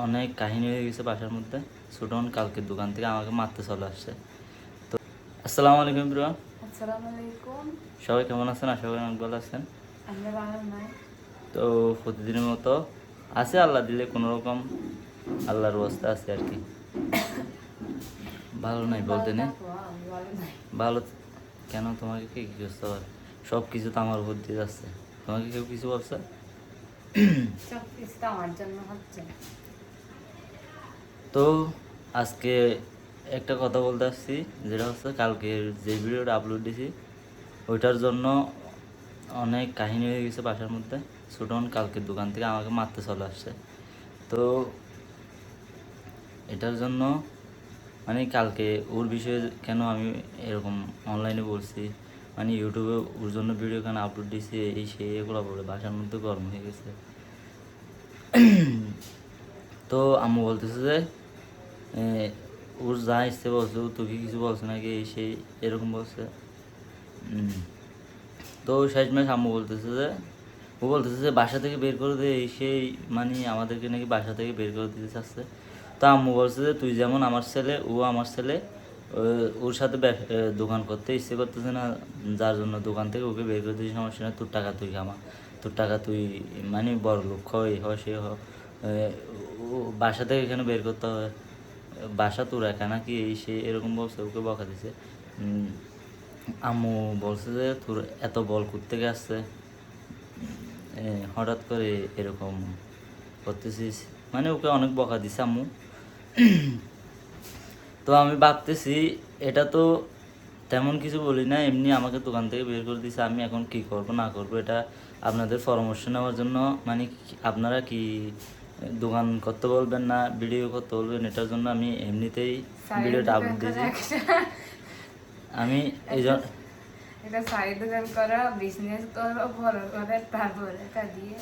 অনেক কাহিনী হয়ে গেছে বাসার মধ্যে। ছোটন কালকে দোকান থেকে আমাকে মারতে চলে আসছে। তো আসসালামু আলাইকুম ব্রো। আসসালামু আলাইকুম। সবাই কেমন আছেন? আশা করি অনেক ভালো আছেন। আমরা ভালো নাই। তো প্রতিদিনের মতো আছে, আল্লাহ দিলে কোনো রকম আল্লাহর অবস্থা আছে আর কি। ভালো নাই তুমি ভালো বলতে নেই, থাকো, আমি ভালো নাই। ভালো কেন? তোমাকে কে কি করতে পারে? সব কিছু তো আমার উপর দিয়ে যাচ্ছে। তোমাকে কেউ কিছু বলছে? সব কিছু তো আমার জন্য হচ্ছে। তো আজকে একটা কথা বলতে আসছি, যেটা হচ্ছে কালকে যে ভিডিওটা আপলোড দিছি ওইটার জন্য অনেক কাহিনী হয়ে গেছে বাসার মধ্যে। ছোটন কালকে দোকান থেকে আমাকে মারতে চলে আসছে। তো এটার জন্য মানে কালকে ওর বিষয়ে কেন আমি এরকম অনলাইনে বলছি, মানে ইউটিউবে ওর জন্য ভিডিও কেন আপলোড দিছি, এই সেই এগুলো বলে বাসার মধ্যে গরম হয়ে গেছে। তো আম্মু বলতেছে যে এ, ওর যা ইচ্ছে বলছে, ও তোকে কিছু বলছে নাকি, এই সেই এরকম বলছে। তো শেষমেশ আম্মু বলতেছে যে ও বলতেছে যে বাসা থেকে বের করে দে, এই সেই, মানে আমাদেরকে নাকি বাসা থেকে বের করে দিতে চাচ্ছে। তো আম্মু বলছে যে তুই যেমন আমার ছেলে, ও আমার ছেলে, ওর সাথে দোকান করতে ইচ্ছে করতেছে না, যার জন্য দোকান থেকে ওকে বের করে দিয়েছি, সমস্যা নেই, তোর টাকা তুই কামা, তোর টাকা তুই মানে বড় লোক হয় সে ও বাসা থেকে এখানে বের করতে হবে, বাসা তোর একা নাকি, এই সে এরকম বলছে, ওকে বকা দিছে। আম্মু বলছে যে তোর এত বল কোত্থেকে আসছে, হঠাৎ করে এরকম করতেছিস, মানে ওকে অনেক বকা দিছে আম্মু। তো আমি ভাবতেছি এটা তো তেমন কিছু বলি না, এমনি আমাকে দোকান থেকে বের করে দিছে, আমি এখন কি করব না করব এটা আপনাদের পরামর্শ নেওয়ার জন্য, মানে আপনারা কি দোকান করতে বলবেন না ভিডিও করতে বলবেন, এটার জন্য আমি এমনিতেই সাইড ভিডিওটা দোকান আপলোড করা দিয়েছি। একটা আমি এই একটা একটা সাইড দোকান করা, বিজনেস করো বড় করে, তারপরে এটা দিয়ে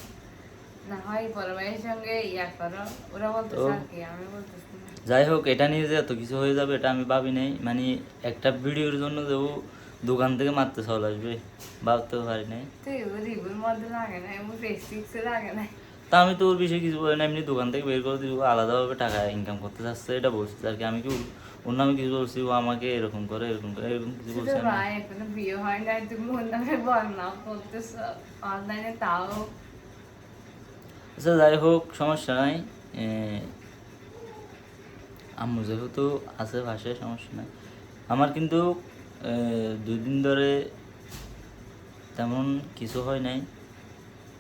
না হয় বড় ভাইয়ের সঙ্গে ইয়া করো। ওরা তো বলতেছে আর কি, আমি বলতেছি না। যাই হোক, এটা নিয়ে যে এত কিছু হয়ে যাবে এটা আমি ভাবি নাই, মানে একটা ভিডিওর জন্য যে ও দোকান থেকে মারতে চলে আসবে ভাবতেও পারি নাই। তো রিভিউর মধ্যে লাগে না, এমন রেস্ট্রিক্সে লাগে না। তা আমি তো ওর বিষয়ে কিছু বলি না, এমনি দোকান থেকে বের করে দিব, আলাদাভাবে টাকা ইনকাম করতে চাচ্ছে এটা বলছি আর কি। আমি কি ওর নামে কিছু বলছি ও আমাকে এরকম করে এরকম করে এরকম কিছু শুধু বলছি আমি না। ভাই এখনো বিয়ে হয় না, তুমি ওর নামে বদনাম করতেছ অনলাইনে, তাও আচ্ছা যাই হোক, সমস্যা নাই। এ, আম্মু যেহেতু আছে ভাষায়, সমস্যা নাই। আমার কিন্তু 2 দিন ধরে তেমন কিছু হয় নাই।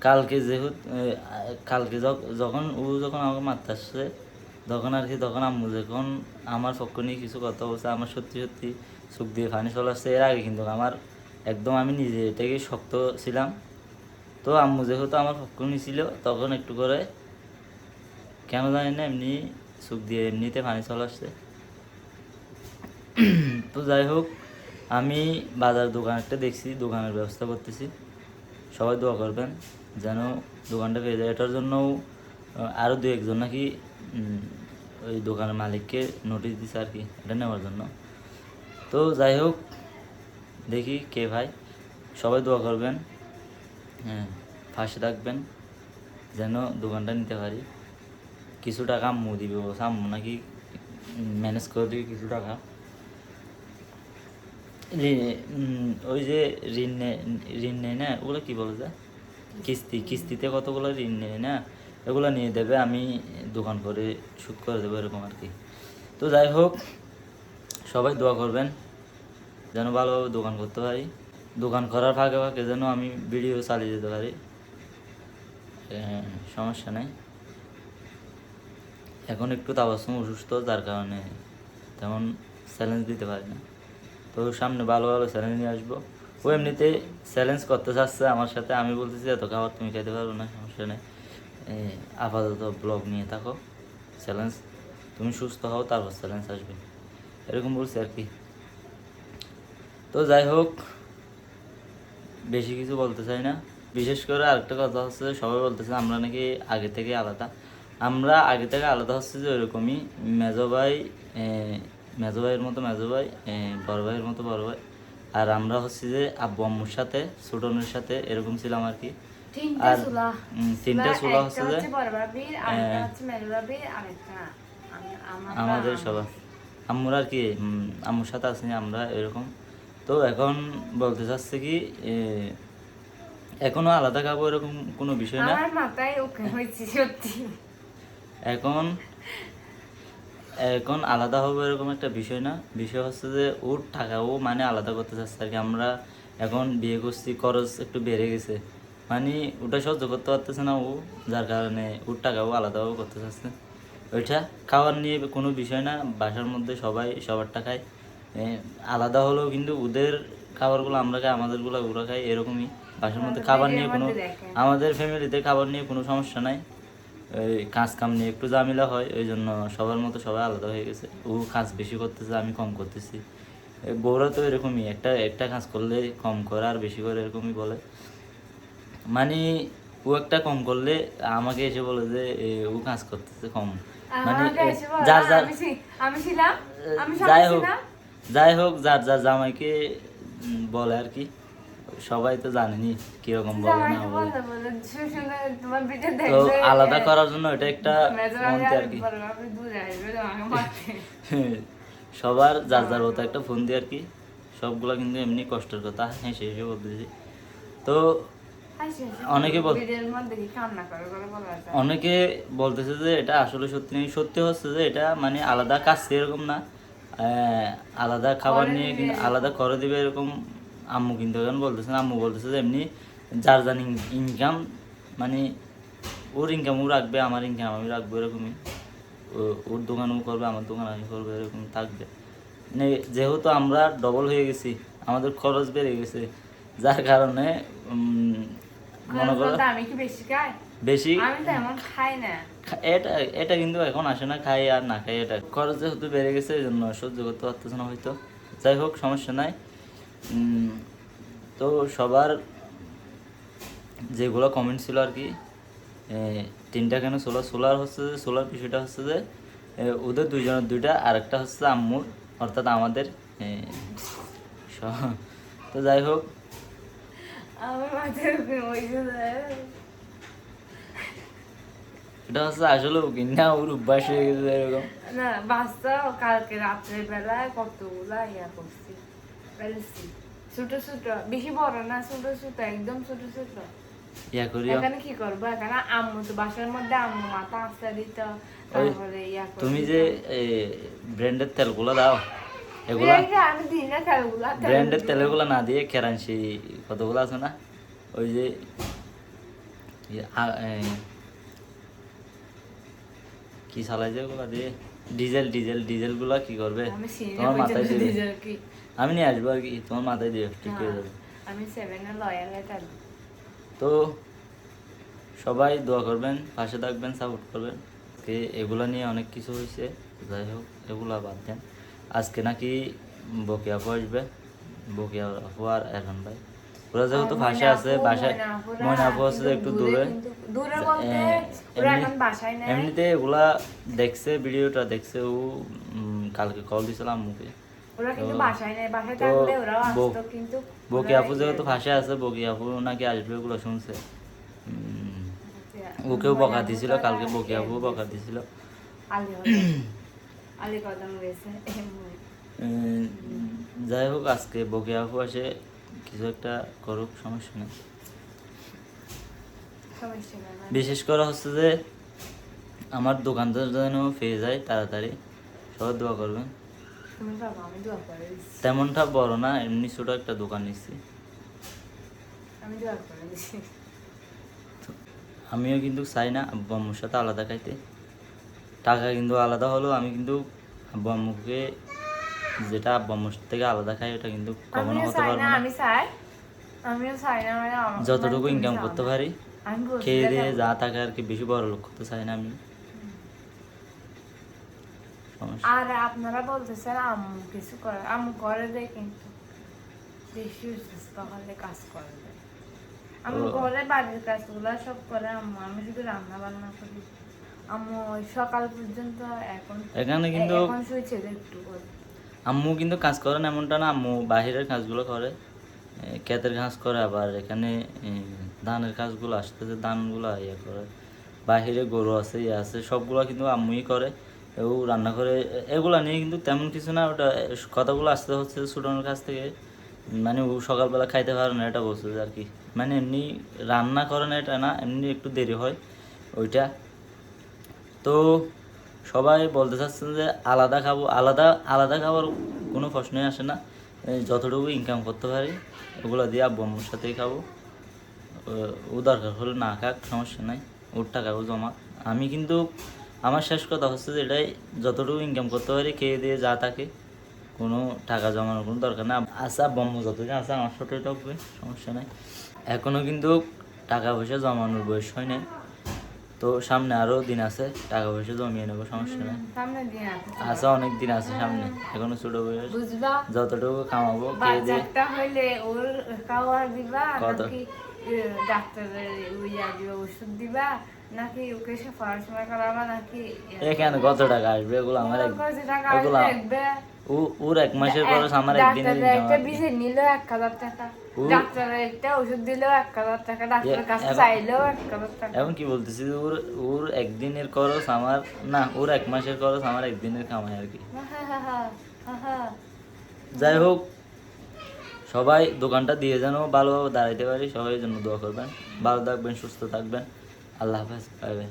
কালকে যেহেতু কালকে যখন আমাকে মারতে আসছে, তখন আর কি, তখন আম্মু যখন আমার পক্ষ নিয়ে কিছু কথা বলছে, আমার সত্যি সত্যি চোখ দিয়ে পানি চলে আসছে। এর আগে কিন্তু আমার একদম আমি নিজে এটাকে শক্ত ছিলাম। তো আম্মু যেহেতু আমার পক্ষ নিয়েছিল, তখন একটু করে কেন জানি না এমনি চোখ দিয়ে এমনিতে পানি চলে আসছে। তো যাই হোক, আমি বাজার দোকান একটা দেখছি, দোকানের ব্যবস্থা করতেছি। সবাই দোয়া করবেন যেন দোকানটা পেয়ে যায়। এটার জন্যও আরও 2-1 জন নাকি ওই দোকানের মালিককে নোটিশ দিছে আর কি, এটা নেওয়ার জন্য। তো যাই হোক, দেখি কে ভাই, সবাই দোয়া করবেন, হ্যাঁ, পাশে থাকবেন যেন দোকানটা নিতে পারি। কিছু টাকা আম্মু দিবে বলছে, আম্মু নাকি ম্যানেজ করে দিবে কিছু টাকা। ওই যে ঋণ নেয় না, ওগুলো কী বলে যায়, কিস্তিতে কতগুলো ঋণ নেয় না, এগুলো নিয়ে দেবে, আমি দোকান করে শোধ করে দেবো এরকম আর কি। তো যাই হোক, সবাই দোয়া করবেন যেন ভালোভাবে দোকান করতে পারি, দোকান করার ফাঁকে ফাঁকে যেন আমি ভিডিও চালিয়ে যেতে পারি। সমস্যা নেই। এখন একটু তাবাসসুম অসুস্থ, যার কারণে তেমন চ্যালেঞ্জ দিতে পারি না। তো সামনে ভালো ভালো চ্যালেঞ্জ নিয়ে আসবো। ও এমনিতে চ্যালেঞ্জ করতে চাচ্ছে আমার সাথে, আমি বলতেছি এত খাবার তুমি খাইতে পারবো না, সমস্যা নেই, আপাতত ব্লগ নিয়ে থাকো, চ্যালেঞ্জ তুমি সুস্থ হও তারপর চ্যালেঞ্জ আসবে, এরকম বলছি আর কি। তো যাই হোক, বেশি কিছু বলতে চাই না। বিশেষ করে আরেকটা কথা হচ্ছে, সবাই বলতেছে আমরা নাকি আগে থেকে আলাদা। আমরা আগে থেকে আলাদা হচ্ছে যে ওইরকমই, মেজো ভাই মেজো ভাইয়ের মতো মেজো ভাই, বড় ভাইয়ের মতো বড় ভাই, আর আমরা হচ্ছে যে আব্বু আম্মুর সাথে ছোটনের সাথে এরকম ছিলাম আর কি। তিনটা আর চুলা তিনটা চুলা হচ্ছে যে বড় ভাবির, আরেকটা হচ্ছে মেজো ভাবির, আরেকটা আমাদের সবার আম্মুর আর কি আম্মুর সাথে আছি আমরা এরকম। তো এখন বলতে চাচ্ছে কি এখনো আলাদা খাবো এরকম কোনো বিষয় না। আমার মাথায় ওকে হয়েছে সত্যি। এখন এখন আলাদা হবে এরকম একটা বিষয় না, বিষয় হচ্ছে যে ওর টাকা ও মানে আলাদা করতে চাচ্ছে আর কি। আমরা এখন বিয়ে করছি, খরচ একটু বেড়ে গেছে, মানে ওটা সহ্য করতে পারতেছে না ও, যার কারণে ওর টাকা ও আলাদাভাবে করতে চাচ্ছে। ওইটা খাওয়ার নিয়ে কোনো বিষয় না, বাসার মধ্যে সবাই সবারটা খায়। আলাদা হলেও কিন্তু ওদের খাবারগুলো আমরা খাই, আমাদেরগুলো ওরা খাই, এরকমই। বাসার মধ্যে খাবার নিয়ে কোনো, আমাদের ফ্যামিলিতে খাবার নিয়ে কোনো সমস্যা নাই। ওই কাজ কাম নিয়ে একটু ঝামেলা হয়, ওই জন্য সবার মতো সবাই আলাদা হয়ে গেছে। ও কাজ বেশি করতেছে, আমি কম করতেছি। বউরা তো এরকমই, একটা একটা কাজ করলে কম করে আর বেশি করে এরকমই বলে। মানে ও একটা কম করলে আমাকে এসে বলে যে ও কাজ করতেছে কম। মানে যার যার আমি ছিলাম, আমি যাই হোক যাই হোক, যার যার জামাইকে বলে আর কি। সবাই তো জানেনি কিরকম বলে না বলে। তো আলাদা করার জন্য এটা একটা মন্ত্র আর কি। সবার যার যার মতো একটা ফোন দিয়ে আর কি। সবগুলা কিন্তু এমনি কষ্টের কথা, হ্যাঁ শেষে বলতেছি। তো অনেকে অনেকে বলতেছে যে এটা আসলে সত্যি নেই, সত্যি হচ্ছে যে এটা মানে আলাদা কাজ এরকম না, আলাদা খাবার নিয়ে কিন্তু আলাদা করে দিবে এরকম। আম্মু কিন্তু এখন বলতেছে না, আম্মু বলতেছে যে এমনি যার যার ইনকাম, মানে ওর ইনকাম ও রাখবে, আমার ইনকাম আমি রাখবো, এরকমই। ওর দোকান ও করবে, আমার দোকান আমি করবো, এরকম থাকবে। মানে যেহেতু আমরা ডবল হয়ে গেছি, আমাদের খরচ বেড়ে গেছে, যার কারণে মনে করো বেশি এটা এটা কিন্তু এখন আসে না, খাই আর না খাই, এটা খরচ যেহেতু বেড়ে গেছে এই জন্য সহ্য করতে পারতেছে না হয়তো। যাই হোক, সমস্যা নাই। তো সবার যেগুলো কমেন্ট ছিল আর কি, তিনটা কেন সোলার হচ্ছে যে সোলার বিষয়টা হচ্ছে যে ওদের দুইজনের দুইটা, আর একটা হচ্ছে আম্মুর, অর্থাৎ আমাদের। তো যাই হোক, এটা হচ্ছে আসলে কিনা ওর অভ্যাস হয়ে গেছে এরকম। না বাচ্চা কালকে রাত্রের বেলায় কতগুলা ইয়া করছি, ছোট ছোট, বেশি বড় না, ছোট ছোট, একদম ছোট ছোট। ইয়া করি এখানে কি করবো, এখানে আম্মু তো বাসার মধ্যে আম্মু মাথা আস্তা দিত, তারপরে ইয়া তুমি যে ব্র্যান্ডের তেলগুলো দাও, এগুলা আমি দিই না তেলগুলা, ব্র্যান্ডের তেলগুলো না দিয়ে কেরানসি কতগুলো আছে না, ওই যে কি চালাই যে ওগুলা দিয়ে, ডিজেল গুলা কি করবে তোমার মাথায় দিবে, আমি নিয়ে আসবো আর কি, তোমার মাথায় দিয়ে ঠিক হয়ে যাবে। আমি 7 এর লয়াল এটা। তো সবাই দোয়া করবেন, পাশে থাকবেন, সাপোর্ট করবেন। এগুলা নিয়ে অনেক কিছু হয়েছে, যাই হোক এগুলা বাদ দেন। আজকে নাকি বকি আপু আসবে, বকি আপু আর এরফান ভাই, ওরা যেহেতু ভাষা আছে, বাসায় ময়না আপু আছে একটু দূরে। এমনিতে এগুলা দেখছে, ভিডিওটা দেখছে ও, কালকে কল দিছিল আম্মুকে। বকি আপু যেহেতু ভাষায় আছে, বকি আপু নাকি আসবে ওগুলো শুনছে। ওকেও বকা দিছিল কালকে, বকি আপু বকা দিছিল। যাই হোক, আজকে বকি আপু আসে, কিছু একটা করুক, সমস্যা নেই। বিশেষ করে হচ্ছে যে আমার দোকানটা যেন পেয়ে যায় তাড়াতাড়ি, সবাই দোয়া করবেন। তেমনটা বড় না, এমনি ছোট একটা দোকান নিচ্ছি। আমিও কিন্তু চাই না আব্বু আম্মুর সাথে আলাদা খাইতে, টাকা কিন্তু আলাদা হলেও আমি কিন্তু আব্বু আম্মুকে যেটা আব্বু আম্মুর থেকে আলাদা খাই ওটা কিন্তু কখনো হতে পারবো না। যতটুকু ইনকাম করতে পারি খেয়ে দিয়ে যা থাকে আর কি, বেশি বড় লোক করতে চাই না আমি। আর আপনারা বলতেছেন আম্মু কিছু করে, আম্মু করে দেয় কিন্তু বেশি অসুস্থ হলে কাজ করে দেয়। আম্মু করে বাড়ির কাজগুলো সব করে আম্মু, আমি শুধু রান্না বান্না করি। আম্মু ওই সকাল পর্যন্ত এখন এখানে কিন্তু এখন শুয়েছে একটু করে। আম্মু কিন্তু কাজ করে না এমনটা না, আম্মু বাহিরের কাজগুলো করে, ক্ষেতের কাজ করে, আবার এখানে ধানের কাজগুলো আসতেছে, ধানগুলো ইয়ে করে, বাহিরে গরু আছে ইয়ে আছে সবগুলো কিন্তু আম্মুই করে, ও রান্না করে। এগুলা নিয়ে কিন্তু তেমন কিছু না, ওটা কথাগুলো আসতে হচ্ছে ছোটনের কাছ থেকে। মানে ও সকালবেলা খাইতে পারে না এটা বলছে আর কি, মানে এমনি রান্না করে না এটা না, এমনি একটু দেরি হয় ওইটা। তো সবাই বলতে চাচ্ছেন যে আলাদা খাবো, আলাদা আলাদা খাবার কোনো প্রশ্নই আসে না। এই যতটুকু ইনকাম করতে পারি ওগুলো দিয়ে আব্বু আম্মুর সাথেই খাবো। ও দরকার হলে না খাক, সমস্যা নাই, ওর টাকাও জমা। আমি কিন্তু আমার শেষ কথা হচ্ছে যে এটাই, যতটুকু ইনকাম করতে পারি খেয়ে দিয়ে যা থাকে, কোনো টাকা জমানোর কোনো দরকার নেই। আচ্ছা আব্বু আম্মু যতদিন আছে আমার সাথে থাকবে, সমস্যা নাই। এখনও কিন্তু টাকা পয়সা জমানোর বয়স হয় নাই, তো সামনে আরও দিন আছে, টাকা পয়সা জমিয়ে নেবো, সমস্যা নেই। সামনে দিয়ে আছে অনেক দিন আছে সামনে, এখনো ছোট বয়স, বুঝবা, যতটুকু কামাবো খেয়ে দিয়ে। বাচ্চাটা হইলে ওর খাওয়া দিবা কত? নাকি ডাক্তারের ইয়া দিবা, ওষুধ দিবা নাকি ওকে সে পড়াশোনা করাবা নাকি এখানে কত টাকা আসবে এগুলো আমার কত টাকা এগুলো লাগবে? ওর এক মাসের খরচ আমার একদিনের ডাক্তারের একটা ইনকাম। বিষে নিল 1000 টাকা, ডাক্তারের একটা ওষুধ দিলেও 1000 টাকা, ডাক্তারের কাছে এখন- চাইলেও 1000 টাকা। এখন কি বলতেছি যে ওর ওর একদিনের খরচ আমার না, ওর এক মাসের খরচ আমার একদিনের কামাই আর কি। যাই হোক, সবাই দোকানটা দিয়ে যেন ভালোভাবে দাঁড়াইতে পারি, সবাই জন্য দোয়া করবেন। ভালো থাকবেন, সুস্থ থাকবেন, আল্লাহ হাফেজ, বাই বাই।